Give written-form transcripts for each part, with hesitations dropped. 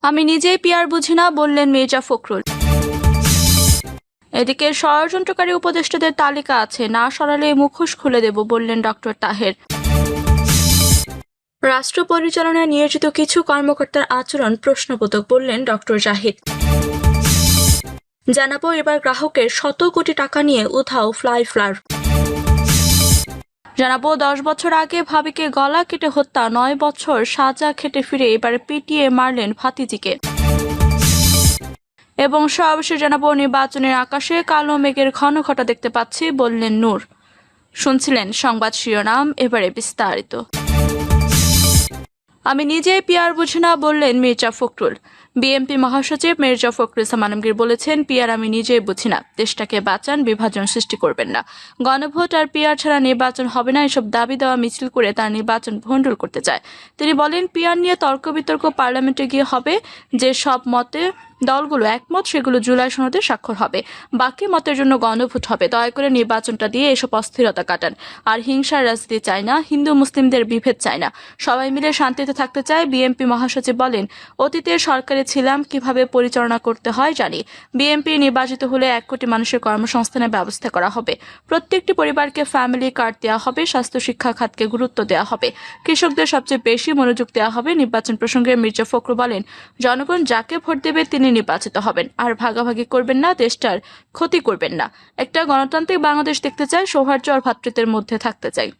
আমি নিজেই পিয়ার বুঝি না, বললেন মির্জা ফখরুল। এদিকে ষড়যন্ত্রকারী উপদেষ্টাদের তালিকা আছে, না সরালে মুখোশ খুলে দেব, বললেন ডক্টর তাহের। রাষ্ট্র পরিচালনায় নিয়োজিত কিছু কর্মকর্তার আচরণ প্রশ্নবোধক, বললেন ডক্টর জাহিদ। জানাবো এবার গ্রাহকের শত কোটি টাকা নিয়ে উধাও ফ্লাইফ্লার। জানাবো 10 বছর আগে ভাবিকে গলা কেটে হত্যা, 9 বছর সাজা খেটে ফিরে এবারে পিটিয়ে মারলেন ভাতিজিকে। এবং সর্বশেষে জানাবো নির্বাচনের আকাশে কালো মেঘের ঘন ঘটা দেখতে পাচ্ছি, বললেন নূর। শুনছিলেন সংবাদ শিরোনাম, এবারে বিস্তারিত। আমি নিজেই পিয়ার বুঝি না, বললেন মির্জা ফখরুল। বিএনপি মহাসচিব মির্জা ফখরুল ইসলাম আলমগীর বলেছেন, পিয়ার আমি নিজেই বুঝি না, দেশটাকে বাঁচান, বিভাজন সৃষ্টি করবেন না। গণভোট আর পিয়ার ছাড়া নির্বাচন হবে না, এসব দাবি দেওয়া মিছিল করে তার নির্বাচন ভণ্ডুল করতে চায়। তিনি বলেন, পিয়ার নিয়ে তর্ক বিতর্ক পার্লামেন্টে গিয়ে হবে, যে সব মতে দলগুলো একমত সেগুলো জুলাই সনদে স্বাক্ষর হবে, বাকি মতের জন্য গণভোট হবে। দয়া করে নির্বাচনটা দিয়ে এসব অস্থিরতা কাটান। আর হিংসার রাজনীতি চাই না, হিন্দু মুসলিমদের বিভেদ চাই না, সবাই মিলে শান্তিতে থাকতে চায়। বিএনপি মহাসচিব বলেন, অতীতে সরকারে ছিলাম, কিভাবে পরিচালনা করতে হয় জানি। বিএনপি নির্বাচিত হলে 1 কোটি মানুষের কর্মসংস্থানের ব্যবস্থা করা হবে, প্রত্যেকটি পরিবারকে ফ্যামিলি কার্ড দেওয়া হবে, স্বাস্থ্য শিক্ষা খাতকে গুরুত্ব দেওয়া হবে, কৃষকদের সবচেয়ে বেশি মনোযোগ দেওয়া হবে। নির্বাচন প্রসঙ্গে মির্জা ফখরুল বলেন, জনগণ যাকে ভোট দেবে তিনি নির্বাচিত হবেন, আর ভাগাভাগি করবেন না, দেশটার ক্ষতি করবেন না। একটা গণতান্ত্রিক বাংলাদেশ দেখতে চাই, সৌহার্দ্য আর ভ্রাতৃত্বের মধ্যে থাকতে চাই।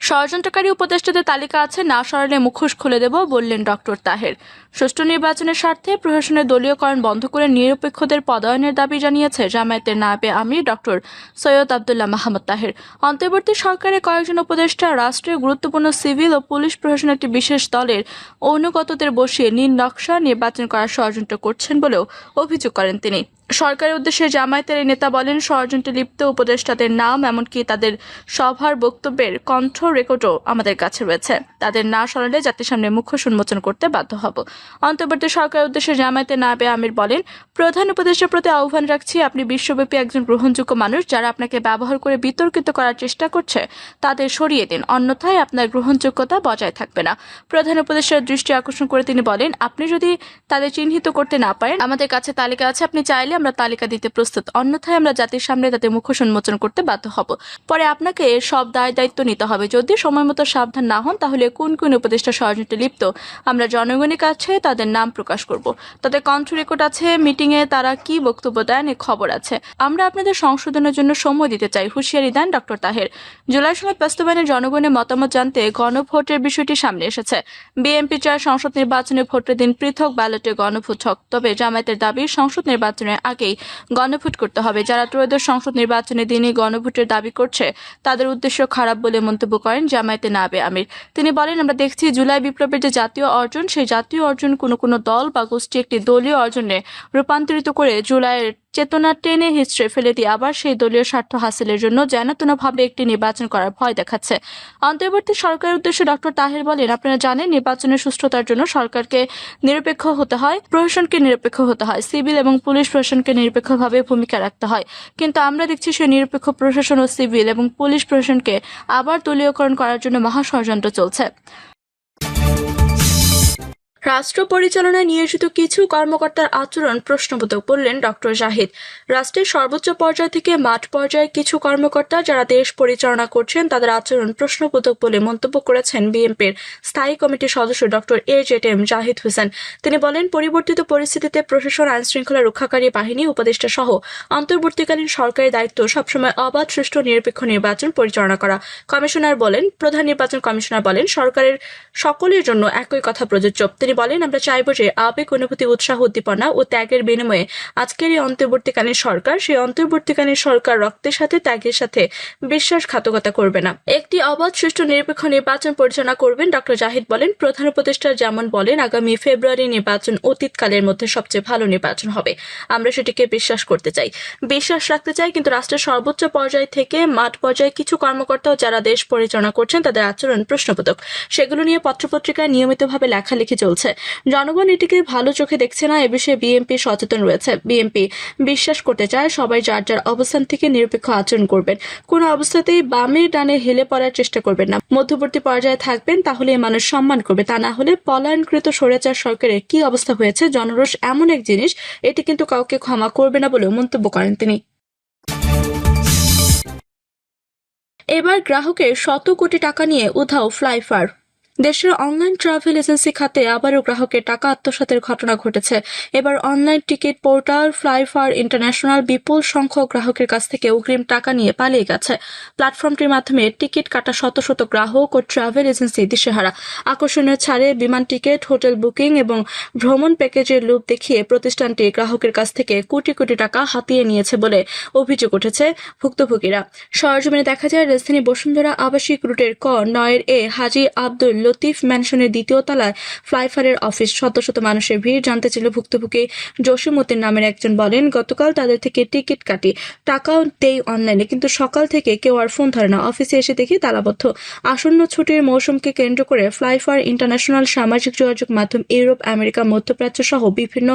ষড়যন্ত্রকারী উপদেষ্টাদের তালিকা আছে, না সরালে মুখোশ খুলে দেব, বললেন ডক্টর তাহের। সুষ্ঠু নির্বাচনের স্বার্থে প্রশাসনের দলীয়করণ বন্ধ করে নিরপেক্ষদের পদায়নের দাবি জানিয়েছে জামায়াতের নায়েবে আমির ডক্টর সৈয়দ আব্দুল্লাহ মাহমুদ তাহের। অন্তর্বর্তী সরকারের কয়েকজন উপদেষ্টা রাষ্ট্রের গুরুত্বপূর্ণ সিভিল ও পুলিশ প্রশাসনের একটি বিশেষ দলের অনুগতদের বসিয়ে নীল নকশা নির্বাচন করার ষড়যন্ত্র করছেন বলেও অভিযোগ করেন তিনি। সরকারের উদ্দেশ্যে জামায়াতের এই নেতা বলেন, ষড়যন্ত্রে লিপ্ত উপদেষ্টাদের নাম, এমনকি তাদের সভার বক্তব্যের কণ্ঠ রেকর্ডও আমাদের কাছে রয়েছে। তাদের না সরালে জাতির সামনে মুখোশ উন্মোচন করতে বাধ্য হব। অন্তর্বর্তী সরকারের উদ্দেশ্যে জামায়াতের নায়েবে আমির বলেন, প্রধান উপদেষ্টার প্রতি আহ্বান রাখছি, আপনি বিশ্বব্যাপী একজন গ্রহণযোগ্য মানুষ। যারা আপনাকে ব্যবহার করে বিতর্কিত করার চেষ্টা করছে তাদের সরিয়ে দিন, অন্যথায় আপনার গ্রহণযোগ্যতা বজায় থাকবে না। প্রধান উপদেষ্টার দৃষ্টি আকর্ষণ করে তিনি বলেন, আপনি যদি তাদের চিহ্নিত করতে না পারেন, আমাদের কাছে তালিকা আছে, আপনি চাইলে আমরা তালিকা দিতে প্রস্তুত, অন্যথায় আমরা জাতির সামনে তাদের মুখোশ উন্মোচন করতে বাধ্য হব। পরে আপনাকে এর সব দায়িত্ব নিতে হবে। যদি সময় মতো সাবধান না হন, তাহলে কোন কোন উপদেষ্টা ষড়যন্ত্রে লিপ্ত আমরা জনগণের কাছে তাদের নাম প্রকাশ করব। তাদের কণ্ঠ রেকর্ড আছে, মিটিংয়ে তারা কি বক্তব্য দেন এর খবর আছে। আমরা আপনাদের সংশোধনের জন্য সময় দিতে চাই, হুঁশিয়ারি দেন ডক্টর তাহের। জুলাই সনদ বাস্তবায়নে জনগণের মতামত জানতে গণভোটের বিষয়টি সামনে এসেছে। বিএনপি চায় সংসদ নির্বাচনে ভোটের দিন পৃথক ব্যালটে গণভোট হোক, তবে জামায়াতের দাবি সংসদ নির্বাচনের আগেই গণভোট করতে হবে। যারা ত্রয়োদশ সংসদ নির্বাচনের দিনই গণভোটের দাবি করছে তাদের উদ্দেশ্য খারাপ বলে মন্তব্য করেন জামায়াতের নায়েবে আমির। তিনি বলেন, আমরা দেখছি জুলাই বিপ্লবের যে জাতীয় অর্জন, সেই জাতীয় অর্জন কোনো দল বা গোষ্ঠী একটি দলীয় অর্জনে রূপান্তরিত করে জুলাইয়ের চেতনা টেনে হিচড়ে ফেলে দিয়ে আবার সেই দলীয় স্বার্থ হাসিলের জন্য যেনতেনভাবে একটি নির্বাচন করার ভয় দেখাচ্ছে। অন্তর্বর্তী সরকারের উদ্দেশ্যে ডক্টর তাহের বলেন, আপনারা জানেন নির্বাচনের সুষ্ঠুতার জন্য সরকারকে নিরপেক্ষ হতে হয়, প্রশাসনকে নিরপেক্ষ হতে হয়, সিভিল এবং পুলিশ প্রশাসনকে নিরপেক্ষভাবে ভূমিকা রাখতে হয়। কিন্তু আমরা দেখছি সেই নিরপেক্ষ প্রশাসন ও সিভিল এবং পুলিশ প্রশাসনকে আবার দলীয়করণ করার জন্য মহা ষড়যন্ত্র চলছে। রাষ্ট্র পরিচালনায় নিয়োজিত কিছু কর্মকর্তার আচরণ প্রশ্নবোধক, বললেন ডক্টর জাহিদ। রাষ্ট্রের সর্বোচ্চ পর্যায় থেকে মাঠ পর্যায়ে কিছু কর্মকর্তা যারা দেশ পরিচালনা করছেন তাদের আচরণ প্রশ্নবোধক বলে মন্তব্য করেছেন বিএনপির স্থায়ী কমিটির সদস্য ডক্টর এজেডএম জাহিদ হোসেন। তিনি বলেন, পরিবর্তিত পরিস্থিতিতে প্রশাসন, আইনশৃঙ্খলা রক্ষাকারী বাহিনী, উপদেষ্টা সহ অন্তর্বর্তীকালীন সরকারি দায়িত্ব সবসময় অবাধ, সুষ্ঠু, নিরপেক্ষ নির্বাচন পরিচালনা করা। কমিশনার বলেন, প্রধান নির্বাচন কমিশনার বলেন, সরকারের সকলের জন্য একই কথা প্রযোজ্য। তিনি বলেন, আমরা চাইব যে আবেগ, অনুভূতি, উৎসাহ, উদ্দীপনা ও ত্যাগের বিনিময়ে আজকের এই অন্তর্বর্তীকালীন সরকার, সেই অন্তর্বর্তীকালীন সরকার রক্তের সাথে, ত্যাগের সাথে বিশ্বাসঘাতকতা করবে না, একটি অবাধ, সুষ্ঠু, নিরপেক্ষ নির্বাচন পরিচালনা করবেন। ডক্টর জাহিদ বলেন, প্রধান উপদেষ্টা যেমন বলেন, আগামী ফেব্রুয়ারি নির্বাচন অতীতকালের মধ্যে সবচেয়ে ভালো নির্বাচন হবে। আমরা সেটিকে বিশ্বাস করতে চাই, বিশ্বাস রাখতে চাই। কিন্তু রাষ্ট্রের সর্বোচ্চ পর্যায় থেকে মাঠ পর্যায়ে কিছু কর্মকর্তাও যারা দেশ পরিচালনা করছেন তাদের আচরণ প্রশ্নবোধক। সেগুলো নিয়ে পত্রপত্রিকায় নিয়মিতভাবে লেখালেখি চলছে। চলছে। জনগণ এটিকে ভালো চোখে দেখছে না। এ বিষয়ে বিএনপি সচেতন রয়েছে। বিএনপি বিশ্বাস করতে চায় সবাই যার যার অবস্থান থেকে নিরপেক্ষ আচরণ করবেন, কোনো অবস্থাতেই বামে ডানে হেলে পড়ার চেষ্টা করবেন না, মধ্যবর্তী পর্যায়ে থাকবেন, তাহলে মানুষ সম্মান করবে। তা না হলে পলায়নকৃত স্বৈরাচার সরকারের কি অবস্থা হয়েছে। জনরোষ এমন এক জিনিস, এটি কিন্তু কাউকে ক্ষমা করবে না বলেও মন্তব্য করেন তিনি। এবার গ্রাহকের শত কোটি টাকা নিয়ে উধাও ফ্লাইফার। দেশের অনলাইন ট্রাভেল এজেন্সি খাতে আবারও গ্রাহকের টাকা আত্মসাতের ঘটনা ঘটেছে। এবার অনলাইন টিকিট পোর্টাল ফ্লাইফার ইন্টারন্যাশনাল বিপুল সংখ্যক গ্রাহকের কাছ থেকে অগ্রিম টাকা নিয়ে পালিয়ে গেছে। প্ল্যাটফর্মটির মাধ্যমে টিকিট কাটা শত শত গ্রাহক ও ট্রাভেল এজেন্সি দিশেহারা। আকর্ষণীয় ছাড়ে বিমান টিকিট, হোটেল বুকিং এবং ভ্রমণ প্যাকেজের লোভ দেখিয়ে প্রতিষ্ঠানটি গ্রাহকের কাছ থেকে কোটি কোটি টাকা হাতিয়ে নিয়েছে বলে অভিযোগ উঠেছে ভুক্তভোগীরা। সরেজমিনে দেখা যায় রাজধানী বসুন্ধরা আবাসিক রুটের ক 9 হাজী আব্দুল লতিফ ম্যানশনের দ্বিতীয় তলায় ফ্লাইফারের অফিস। শত শত মানুষের ভিড়। জানতে ছিল ভুক্তভোগী জসিমউদ্দিন নামের একজন বলেন, গতকাল তাদের থেকে টিকিট কাটি, টাকাও দেই অনলাইনে, কিন্তু সকাল থেকে কেউ আর ফোন ধরে না। অফিসে এসে দেখি তালাবদ্ধ। আসন্ন ছুটির মৌসুমকে কেন্দ্র করে ফ্লাইফার ইন্টারন্যাশনাল সামাজিক যোগাযোগ মাধ্যম ইউরোপ, আমেরিকা, মধ্যপ্রাচ্য সহ বিভিন্ন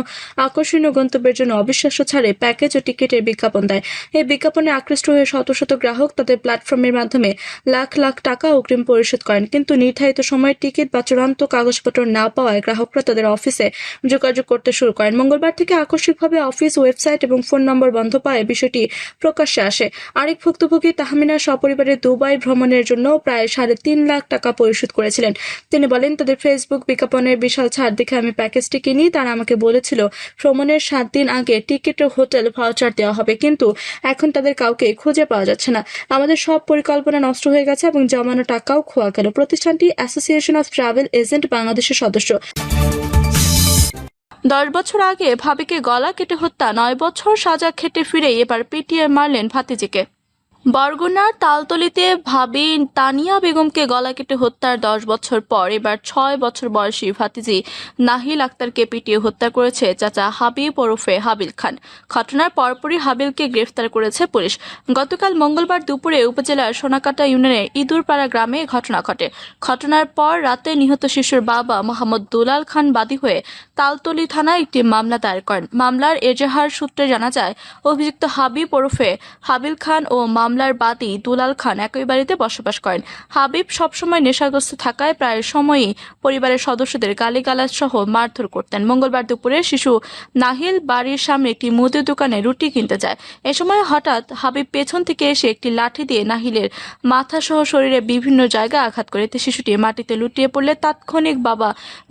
আকর্ষণীয় গন্তব্যের জন্য অবিশ্বাস্য ছাড়ে প্যাকেজ ও টিকিটের বিজ্ঞাপন দেয়। এই বিজ্ঞাপনে আকৃষ্ট হয়ে শত শত গ্রাহক তাদের প্ল্যাটফর্মের মাধ্যমে লাখ লাখ টাকা অগ্রিম পরিশোধ করেন, কিন্তু নির্ধারিত সময় টিকিট বা চূড়ান্ত কাগজপত্র না পাওয়ায় গ্রাহকরা তাদের অফিসে যোগাযোগ করতে শুরু করেন। মঙ্গলবার থেকে আকস্মিকভাবে অফিস, ওয়েবসাইট এবং ফোন নম্বর বন্ধ পায় বিষয়টি প্রকাশ্যে আসে। আরেক ভুক্তভোগী তাহমিনা সপরিবারে দুবাই ভ্রমণের জন্য প্রায় 3.5 লাখ টাকা পরিশোধ করেছিলেন। তিনি বলেন, তাদের ফেসবুক বিজ্ঞাপনের বিশাল ছাড় দেখে আমি প্যাকেজটি কিনি। তারা আমাকে বলেছিল ভ্রমণের 7 দিন আগে টিকিট ও হোটেল ভাউচার দেওয়া হবে, কিন্তু এখন তাদের কাউকে খুঁজে পাওয়া যাচ্ছে না। আমাদের সব পরিকল্পনা নষ্ট হয়ে গেছে এবং জমানো টাকাও খোয়া গেল। প্রতিষ্ঠানটি অ্যাসোসিয়েশন অফ ট্রাভেল এজেন্ট বাংলাদেশের সদস্য। 10 বছর আগে ভাবিকে গলা কেটে হত্যা, 9 বছর সাজা খেটে ফিরে এবার পিটিয়ে মারলেন ভাতিজিকে। বরগুনার তালতলিতে ভাবি তানিয়া বেগমকে গলা কেটে হত্যার 10 বছর পর এবার 6 বছর বয়সী ভাতিজি নাহিল আক্তারকে পিটিয়ে হত্যা করেছে চাচা হাবিব ওরফে হাবিল খান। ঘটনার পরপরই হাবিলকে গ্রেফতার করেছে পুলিশ। গতকাল মঙ্গলবার দুপুরে উপজেলার সোনাকাটা ইউনিয়নের ইঁদুরপাড়া গ্রামে ঘটনা ঘটে। ঘটনার পর রাতে নিহত শিশুর বাবা মোহাম্মদ দুলাল খান বাদী হয়ে তালতলি থানায় একটি মামলা দায়ের করেন। মামলার এজাহার সূত্রে জানা যায়, অভিযুক্ত হাবিব ওরফে হাবিল খান ও মামলার বাদী দুলাল খান একই বাড়িতে বসবাস করেন। হাবিব সবসময় নেশাগ্রস্ত থাকায় প্রায় সময়ই পরিবারের সদস্যদের গালিগালাজ সহ মারধর করতেন। মঙ্গলবার দুপুরে শিশু নাহিল বাড়ির সামনে একটি মুদির দোকানে রুটি কিনতে যায়। এ সময় হঠাৎ হাবিব পেছন থেকে এসে একটি লাঠি দিয়ে নাহিলের মাথা সহ শরীরে বিভিন্ন জায়গায় আঘাত করে এতে শিশুটি মাটিতে লুটিয়ে পড়লে তাৎক্ষণিক বাবা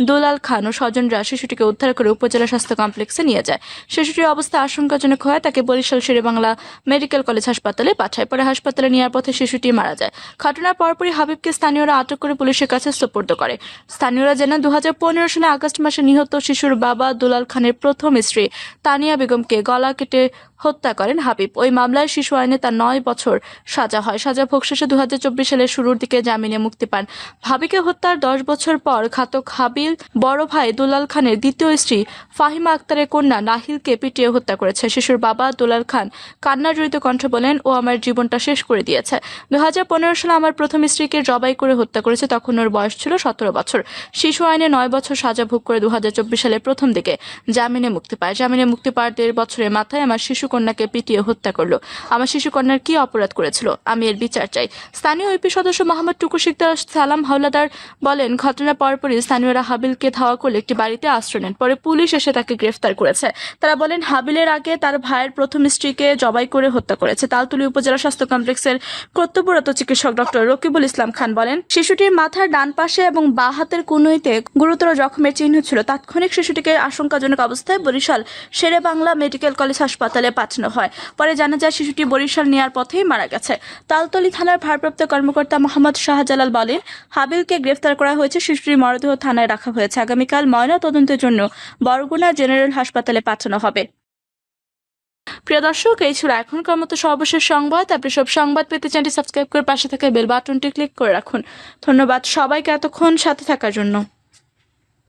দুলাল খান ও স্বজনরা শিশুটিকে উদ্ধার করে উপজেলা স্বাস্থ্য কমপ্লেক্সে নিয়ে যায়। শিশুটির অবস্থা আশঙ্কাজনক হয় তাকে বরিশাল শেরেবাংলা মেডিকেল কলেজ হাসপাতালে পাঠায়। পরে হাসপাতালে নেওয়ার পথে শিশুটি মারা যায়। ঘটনার পরপরই হাবিবকে স্থানীয়রা আটক করে পুলিশের কাছে সোপর্দ করে। স্থানীয়রা জানান, 2015 সালে আগস্ট মাসে নিহত শিশুর বাবা দুলাল খানের প্রথম স্ত্রী তানিয়া বেগমকে গলা কেটে হত্যা করেন হাবিব। ওই মামলায় শিশু আইনে তার 9 বছর সাজা হয়। সাজা ভোগ শেষে 2024 সালের শুরুর দিকে জামিনে মুক্তি পান। ভাবিকে হত্যার 10 বছর পর ঘাতক হাবিল বড় ভাই দুলাল খানের দ্বিতীয় স্ত্রী ফাহিমা আক্তারের কন্যা নাহিলকে পিটিয়ে হত্যা করেছে। শিশুর বাবা দুলাল খান কান্নাজড়িত কণ্ঠে বলেন, ও আমার জীবনটা শেষ করে দিয়েছে। 2015 সালে আমার প্রথম স্ত্রীকে জবাই করে হত্যা করেছে, তখন ওর বয়স ছিল 17 বছর। শিশু আইনে 9 বছর সাজা ভোগ করে 2024 সালের প্রথম দিকে জামিনে মুক্তি পায়। জামিনে মুক্তি পাওয়ার 1.5 বছরের মাথায় আমার শিশু কন্যাকে পিটিয়ে হত্যা করলো। আমার শিশু কন্যার কি অপরাধ করেছিল? আমি এর বিচার চাই। স্থানীয় ইউপি সদস্য মোহাম্মদ টুকু শিকদার সালাম হাওলাদার বলেন, ঘটনার পরপরই স্থানীয়রা হাবিলকে ধাওয়া করলে একটি বাড়িতে আশ্রয় নেন। পরে পুলিশ এসে তাকে গ্রেফতার করেছে। তারা বলেন, হাবিলের আগে তার ভাইয়ের প্রথম স্ত্রীকে জবাই করে হত্যা করেছে। তালতলী উপজেলা স্বাস্থ্য কমপ্লেক্সের কর্তব্যরত চিকিৎসক ডক্টর রকিবুল ইসলাম খান বলেন, শিশুটির মাথার ডান পাশে এবং বাঁ হাতের কনুইতে গুরুতর জখমের চিহ্ন ছিল। তাৎক্ষণিক শিশুটিকে আশঙ্কাজনক অবস্থায় বরিশাল শেরেবাংলা মেডিকেল কলেজ হাসপাতালে পাঠানো হয়। পরে জানা যায় শিশুটি বরিশাল নেওয়ার পথেই মারা গেছে। তালতলী থানার ভারপ্রাপ্ত কর্মকর্তা মোহাম্মদ শাহজালাল বলেন, হাবিলকে গ্রেফতার করা হয়েছে। শিশুটির মরদেহ থানায় রাখা হয়েছে। আগামীকাল ময়না তদন্তের জন্য বরগুনা জেনারেল হাসপাতালে পাঠানো হবে। প্রিয় দর্শক, এই ছিল এখনকার মতো সর্বশেষ সংবাদ। আপনি সব সংবাদ পেতে চ্যানেলটি সাবস্ক্রাইব করে পাশে থাকা বেল বাটনটি ক্লিক করে রাখুন। ধন্যবাদ সবাইকে এতক্ষণ সাথে থাকার জন্য।